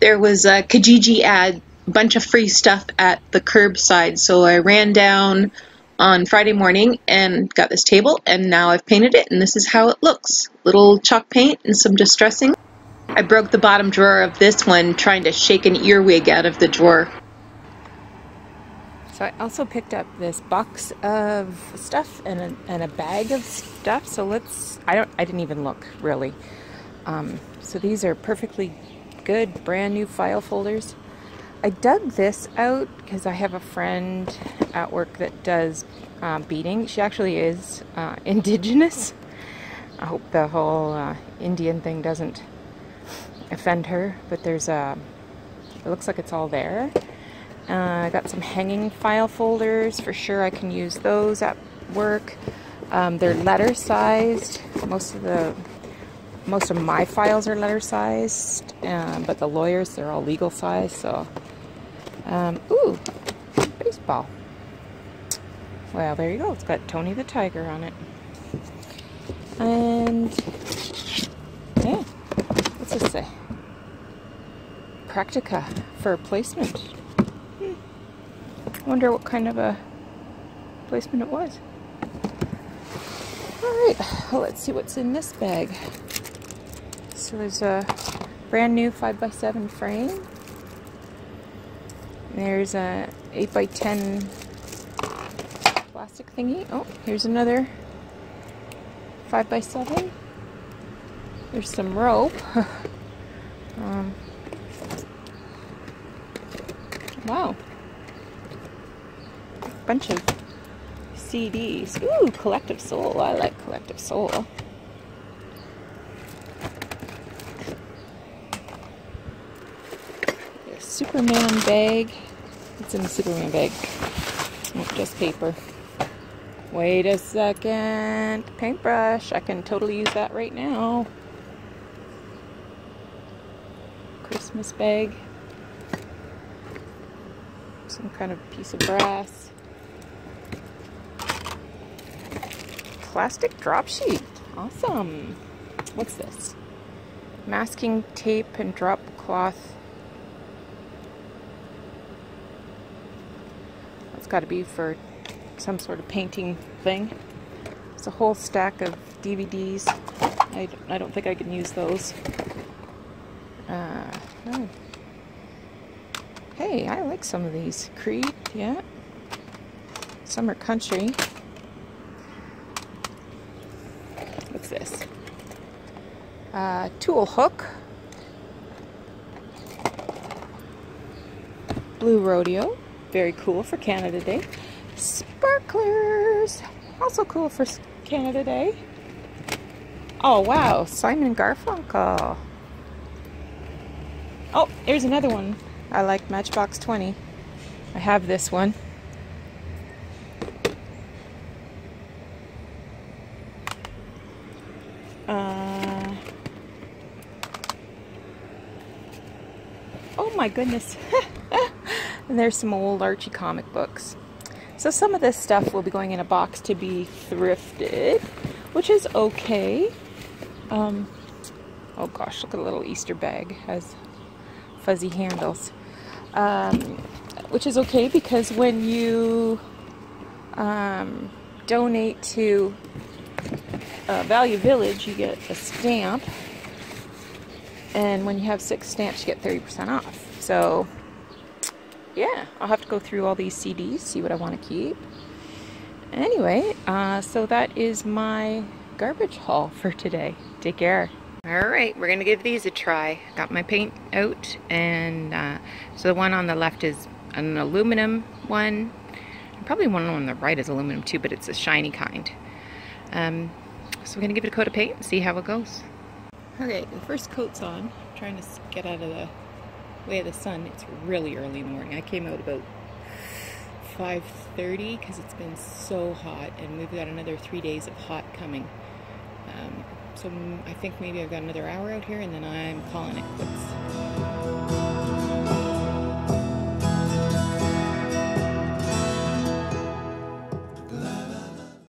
there was a Kijiji ad, a bunch of free stuff at the curbside, so I ran down on Friday morning and got this table, and now I've painted it, and this is how it looks. Little chalk paint and some distressing. I broke the bottom drawer of this one trying to shake an earwig out of the drawer. So I also picked up this box of stuff and a bag of stuff. So I didn't even look really. So these are perfectly good, brand new file folders. I dug this out because I have a friend at work that does beading. She actually is indigenous. I hope the whole Indian thing doesn't offend her, but there's it looks like it's all there. I got some hanging file folders. For sure I can use those at work. They're letter sized. Most of my files are letter sized, but the lawyers, they're all legal size. So ooh, baseball. Well, there you go. It's got Tony the Tiger on it. And yeah, what's this say? Practica for placement. Wonder what kind of a placement it was. Alright, well, let's see what's in this bag. So there's a brand new 5x7 frame. There's a 8x10 plastic thingy. Oh, here's another 5x7. There's some rope. Wow. Bunch of CDs. Ooh, Collective Soul. I like Collective Soul. A Superman bag. What's in the Superman bag? Oh, just paper. Wait a second. Paintbrush. I can totally use that right now. Christmas bag. Some kind of piece of brass. Plastic drop sheet. Awesome. What's this? Masking tape and drop cloth. That's got to be for some sort of painting thing. It's a whole stack of DVDs. I don't think I can use those. Oh. Hey, I like some of these. Creed, yeah. Some are country. What's this? Tool hook. Blue Rodeo. Very cool for Canada Day. Sparklers. Also cool for Canada Day. Oh, wow. Simon & Garfunkel. Oh, here's another one. I like Matchbox 20. I have this one. Oh my goodness. And there's some old Archie comic books. So some of this stuff will be going in a box to be thrifted, which is okay. Oh gosh, look at a little Easter bag. Has fuzzy handles. Which is okay because when you donate to Value Village, you get a stamp, and when you have 6 stamps, you get 30% off. So yeah, I'll have to go through all these CDs, see what I want to keep. Anyway, so that is my garbage haul for today. Take care. Alright, we're going to give these a try. Got my paint out, and so the one on the left is an aluminum one. And probably one on the right is aluminum too, but it's a shiny kind. So we're going to give it a coat of paint and see how it goes. Okay, the first coat's on. I'm trying to get out of the way of the sun. It's really early in the morning. I came out about 5:30 because it's been so hot, and we've got another 3 days of hot coming. So I think maybe I've got another hour out here, and then I'm calling it quits.